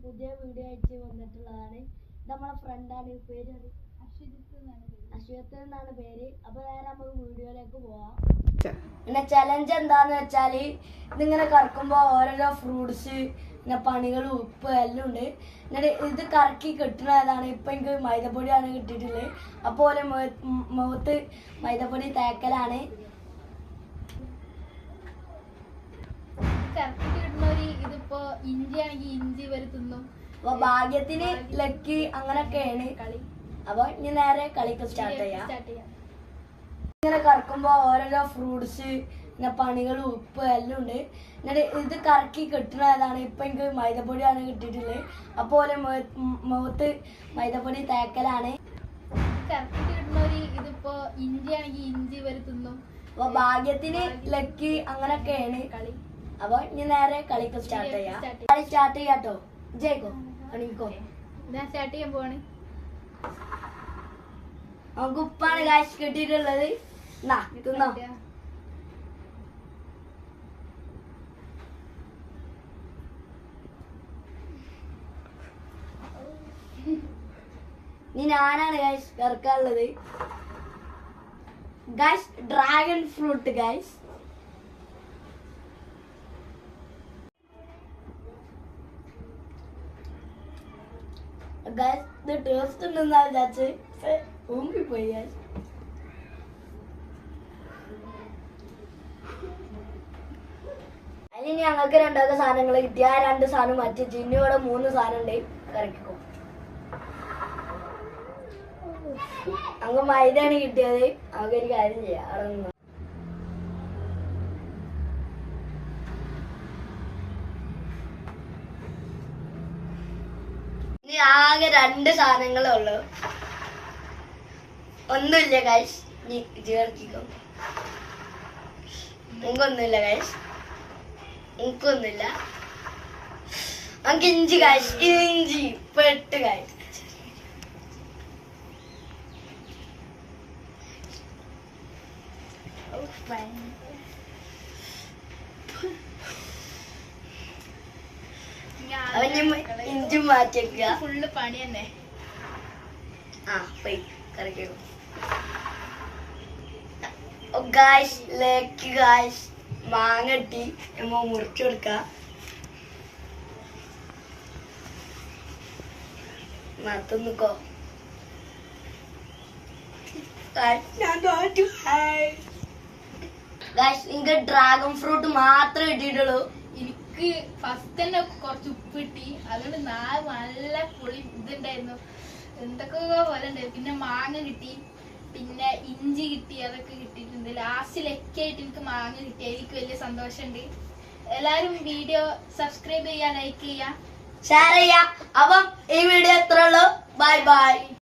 പുതിയ വീഡിയോ ആയിട്ട് വന്നിട്ടുള്ളതാണ്. ഇത് നമ്മളെ ഫ്രണ്ടാണ്, പേര് അശ്വത്ത് എന്നാണ് പേര്. അപ്പൊ നേരെ നമുക്ക് വീഡിയോയിലേക്ക് പോവാം. പിന്നെ ചലഞ്ച് എന്താന്ന് വെച്ചാല് ഇതിങ്ങനെ കറക്കുമ്പോ ഓരോരോ ഫ്രൂട്ട്സ് പിന്നെ പണികൾ ഉപ്പ് എല്ലാം ഉണ്ട്. എന്നിട്ട് ഇത് കറക്കി കിട്ടുന്നതാണ്. ഇപ്പൊ എനിക്ക് മൈദപ്പൊടിയാണ് കിട്ടിയിട്ടുള്ളത്. അപ്പോലെ മുഖത്ത് മൈദപ്പൊടി തേക്കലാണ്. ഇതിപ്പോ ഇഞ്ചി ആണെങ്കിൽ ഇഞ്ചി വരുത്തുന്നു. അപ്പൊ ഭാഗ്യത്തിന് ലക്കി അങ്ങനൊക്കെയാണ് കളി. അപ്പൊ ഇനി നേരെ കളിക്ക് സ്റ്റാർട്ട് ചെയ്യാം. ഇങ്ങനെ കറക്കുമ്പോ ഓരോരോ ഫ്രൂട്ട്സ് പിന്നെ പണികൾ ഉപ്പ് എല്ലാം ഉണ്ട്. എന്നിട്ട് ഇത് കറക്കി കിട്ടുന്നതാണ്. ഇപ്പൊ എനിക്ക് മൈദപ്പൊടിയാണ് കിട്ടിയിട്ടുള്ളത്. അപ്പോലെ മുഖത്ത് മൈദപ്പൊടി തേക്കലാണ്. ഇതിപ്പോ ഇഞ്ചി ആണെങ്കിൽ ഇഞ്ചി വരുത്തുന്നു. അപ്പൊ ഭാഗ്യത്തിന് ലക്കി അങ്ങനൊക്കെയാണ് കളി. അപ്പൊ ഇനി നേരെ കളിക്ക് സ്റ്റാർട്ട് ചെയ്യാം. കളി സ്റ്റാർട്ട് ചെയ്യാട്ടോ. ജയിക്കോ കളിക്കോ. ഞാൻ സ്റ്റാർട്ട് ചെയ്യാൻ പോവാണ്. നമുക്ക് ഉപ്പാണ് കാശ് കിട്ടിയിട്ടുള്ളത്. തിന്നോ. ഇനി ഞാനാണ് ഗൈസ് കറക്കാനുള്ളത്. Guys dragon fruit guys. Guys ഇത് ടേസ്റ്റ് ഉണ്ടെന്നാ വിചാരിച്ച് ഊമ്പിപ്പോയി ഗൈസ്. അതിന് ഞങ്ങൾക്ക് രണ്ടൊക്കെ സാധനങ്ങൾ കിട്ടി. ആ 2 സാധനം മാറ്റി ഇനി ഇവിടെ 3 സാധനം ഉണ്ട്. കറക്കിക്കോ. അങ്ങ് മൈദയാണ് കിട്ടിയത്. നമുക്ക് ഒരു കാര്യം ചെയ്യാം. അവിടെ നിന്ന് ഇനി ആകെ 2 സാധനങ്ങളേ ഉള്ളു. ഒന്നുമില്ല ഗൈസ്. ഇനി ചേർത്തിക്കോ. എനിക്കൊന്നുമില്ല ഗൈസ്. എനിക്കൊന്നുമില്ല. നമുക്ക് ഇഞ്ചി ഗൈസ്. ഇഞ്ചി പെട്ട് ഗൈസ്. ഇഞ്ചി മാറ്റിയേക്കുക. ഫുള്ള് പണി തന്നെ. പോയി കറിക്കോ. ഗായ്സ് ലേക്ക് ഗായ്സ് മാങ്ങട്ടി നമ്മ മുറിച്ചു കൊടുക്ക. മറത്തുനിക്കോ. ഗായ്സ് എനിക്ക് ഡ്രാഗൺ ഫ്രൂട്ട് മാത്രമേ കിട്ടിയിട്ടുള്ളൂ. എനിക്ക് ഫസ്റ്റ് തന്നെ കുറച്ച് ഉപ്പ് കിട്ടി. അതുകൊണ്ട് നല്ല പുളി ഇതുണ്ടായിരുന്നു. എന്തൊക്കെ പോലെ ഉണ്ടായിരുന്നു. പിന്നെ മാങ്ങ കിട്ടി, പിന്നെ ഇഞ്ചി കിട്ടി, അതൊക്കെ കിട്ടിയിട്ടുണ്ട്. ലാസ്റ്റ് ലക്കായിട്ട് എനിക്ക് മാങ്ങ കിട്ടി. എനിക്ക് വലിയ സന്തോഷമുണ്ട്. എല്ലാരും വീഡിയോ സബ്സ്ക്രൈബ് ചെയ്യാ, ലൈക്ക് ചെയ്യാ, ഷെയർ ചെയ്യാം. അപ്പം ഈ വീഡിയോ എത്ര ഉള്ളൂ. Bye bye.